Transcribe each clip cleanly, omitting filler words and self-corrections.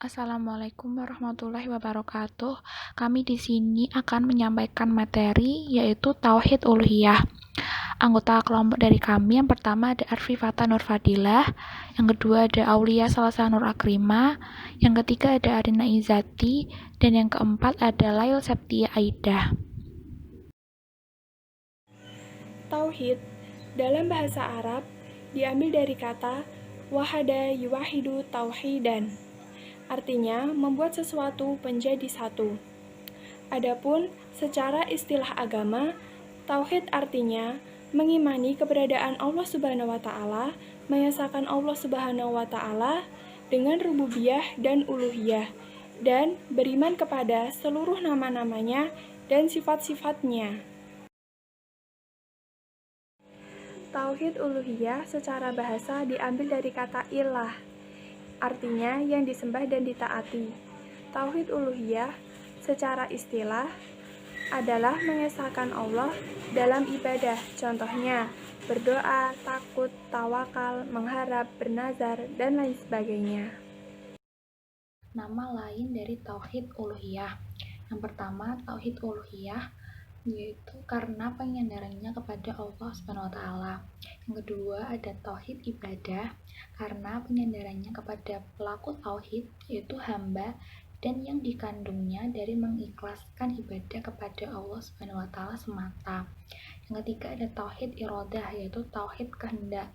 Assalamualaikum warahmatullahi wabarakatuh. Kami di sini akan menyampaikan materi yaitu Tauhid Uluhiyah. Anggota kelompok dari kami yang pertama ada Arfifata Nur Fadilah, yang kedua ada Aulia Salsa Nur Akrima, yang ketiga ada Arina Izati, dan yang keempat ada Lail Septia Aidah. Tauhid dalam bahasa Arab diambil dari kata wahada yuwahidu tauhidan. Artinya membuat sesuatu menjadi satu. Adapun secara istilah agama, tauhid artinya mengimani keberadaan Allah Subhanahu wa taala, mengesahkan Allah Subhanahu wa taala dengan rububiyah dan uluhiyah, dan beriman kepada seluruh nama-namanya dan sifat-sifatnya. Tauhid uluhiyah secara bahasa diambil dari kata ilah, artinya yang disembah dan ditaati. Tauhid uluhiyah secara istilah adalah mengesahkan Allah dalam ibadah, contohnya berdoa, takut, tawakal, mengharap, bernazar, dan lain sebagainya. Nama lain dari Tauhid Uluhiyah. Yang pertama, Tauhid Uluhiyah yaitu karena penyandarannya kepada Allah Subhanahu wa taala. Yang kedua ada tauhid ibadah karena penyandarannya kepada pelaku tauhid yaitu hamba dan yang dikandungnya dari mengikhlaskan ibadah kepada Allah Subhanahu wa taala semata. Yang ketiga ada tauhid iradah yaitu tauhid kehendak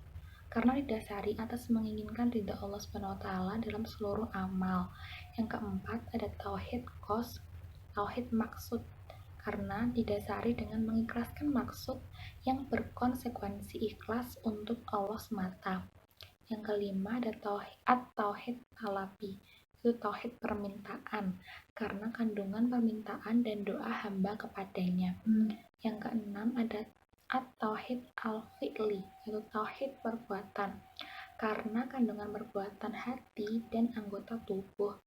karena didasari atas menginginkan ridha Allah Subhanahu wa taala dalam seluruh amal. Yang keempat ada tauhid qasd, tauhid maksud karena didasari dengan mengikhlaskan maksud yang berkonsekuensi ikhlas untuk Allah semata. Yang kelima ada tauhid talabi, itu tauhid permintaan karena kandungan permintaan dan doa hamba kepadanya. Yang keenam ada at-tauhid al-fi'li, itu tauhid perbuatan karena kandungan perbuatan hati dan anggota tubuh.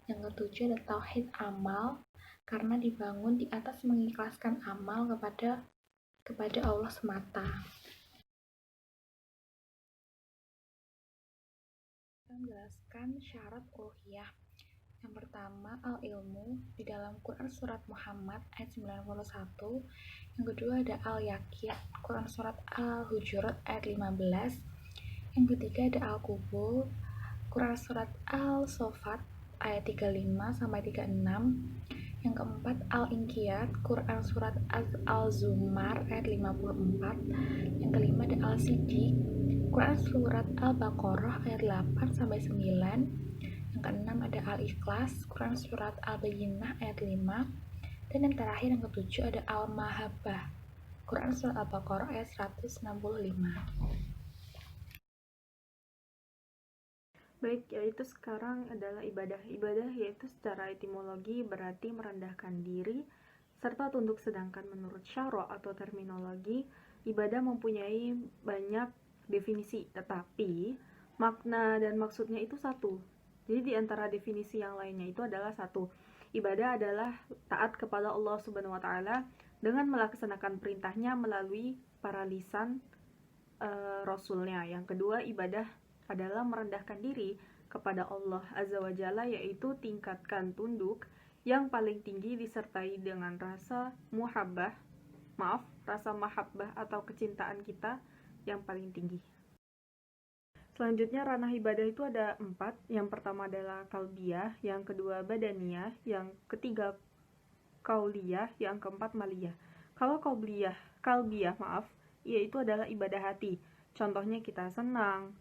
Yang ketujuh ada tauhid amal karena dibangun di atas mengikhlaskan amal kepada Allah semata. Kita menjelaskan syarat uluhiyah. Yang pertama, al-ilmu di dalam Quran surat Muhammad ayat 91. Yang kedua ada al-yakin, Quran surat Al-Hujurat ayat 15. Yang ketiga ada al-qubul, Quran surat Al-Sofat ayat 35 sampai 36. Yang keempat al-inqiyad, Quran surat Al-Zumar ayat 54. Yang kelima ada al-siddiq, Quran surat Al-Baqarah ayat 8 sampai 9. Yang keenam ada al-ikhlas, Quran surat Al-Bayyinah ayat 5. Dan yang terakhir yang ketujuh ada al-mahabbah, Quran surat Al-Baqarah ayat 165. Baik, yaitu sekarang adalah ibadah. Ibadah yaitu secara etimologi berarti merendahkan diri, serta tunduk, sedangkan menurut syara' atau terminologi, ibadah mempunyai banyak definisi, tetapi makna dan maksudnya itu satu. Jadi di antara definisi yang lainnya itu adalah satu. Ibadah adalah taat kepada Allah Subhanahu wa taala dengan melaksanakan perintahnya melalui para lisan Rasulnya. Yang kedua, ibadah adalah merendahkan diri kepada Allah Azza wa Jalla, yaitu tingkatkan tunduk yang paling tinggi disertai dengan rasa mahabbah atau kecintaan kita yang paling tinggi. Selanjutnya ranah ibadah itu ada 4. Yang pertama adalah kalbiyah, yang kedua badaniyah, yang ketiga kauliyah, yang keempat maliyah. Kalau kalbiyah, yaitu adalah ibadah hati. Contohnya kita senang,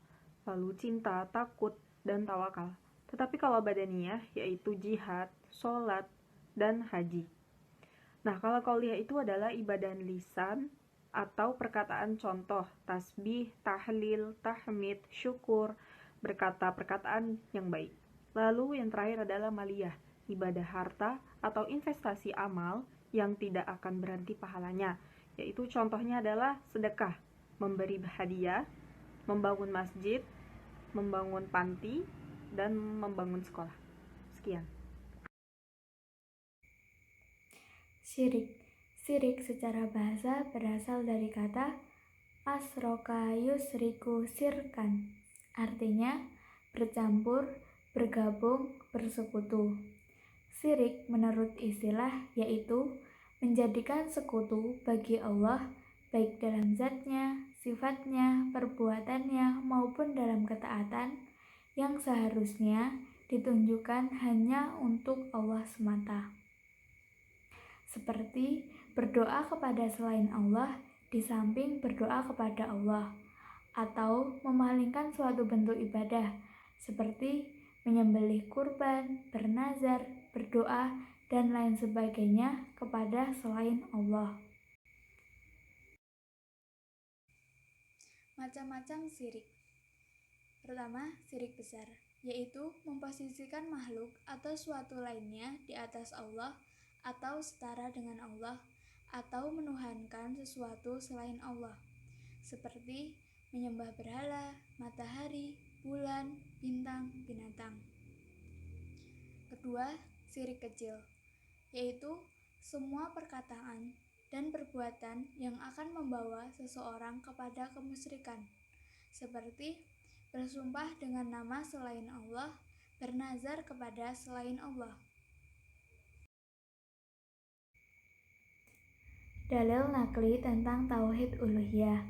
lalu cinta, takut, dan tawakal. Tetapi kalau badaniyah, yaitu jihad, sholat, dan haji. Nah, kalau qauliyah itu adalah ibadah lisan atau perkataan, contoh tasbih, tahlil, tahmid, syukur, berkata perkataan yang baik. Lalu yang terakhir adalah maliyah, ibadah harta atau investasi amal yang tidak akan berhenti pahalanya, yaitu contohnya adalah sedekah, memberi hadiah, membangun masjid, membangun panti, dan membangun sekolah. Sekian. Syirik secara bahasa berasal dari kata asroka yusriku sirkan, artinya bercampur, bergabung, bersekutu. Syirik menurut istilah yaitu menjadikan sekutu bagi Allah baik dalam zatnya, sifatnya, perbuatannya, maupun dalam ketaatan yang seharusnya ditunjukkan hanya untuk Allah semata. Seperti berdoa kepada selain Allah di samping berdoa kepada Allah, atau memalingkan suatu bentuk ibadah seperti menyembelih kurban, bernazar, berdoa, dan lain sebagainya kepada selain Allah. Macam-macam syirik. Pertama, syirik besar, yaitu memposisikan makhluk atau suatu lainnya di atas Allah atau setara dengan Allah, atau menuhankan sesuatu selain Allah, seperti menyembah berhala, matahari, bulan, bintang, binatang. Kedua, syirik kecil, yaitu semua perkataan dan perbuatan yang akan membawa seseorang kepada kemusyrikan, seperti bersumpah dengan nama selain Allah, bernazar kepada selain Allah. Dalil nakli tentang tauhid uluhiyah.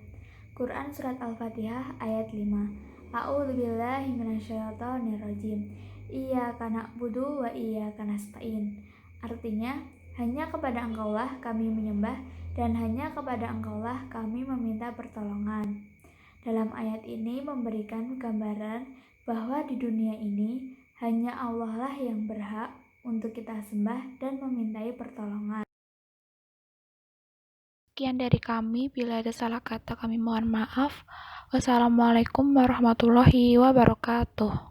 Quran surat Al-Fatihah ayat 5. A'udzubillahi minasyaitonirrajim. Iyyaka na'budu wa iyyaka nasta'in. Artinya, hanya kepada Engkaulah kami menyembah dan hanya kepada Engkaulah kami meminta pertolongan. Dalam ayat ini memberikan gambaran bahwa di dunia ini hanya Allah lah yang berhak untuk kita sembah dan memintai pertolongan. Sekian dari kami, bila ada salah kata kami mohon maaf. Wassalamualaikum warahmatullahi wabarakatuh.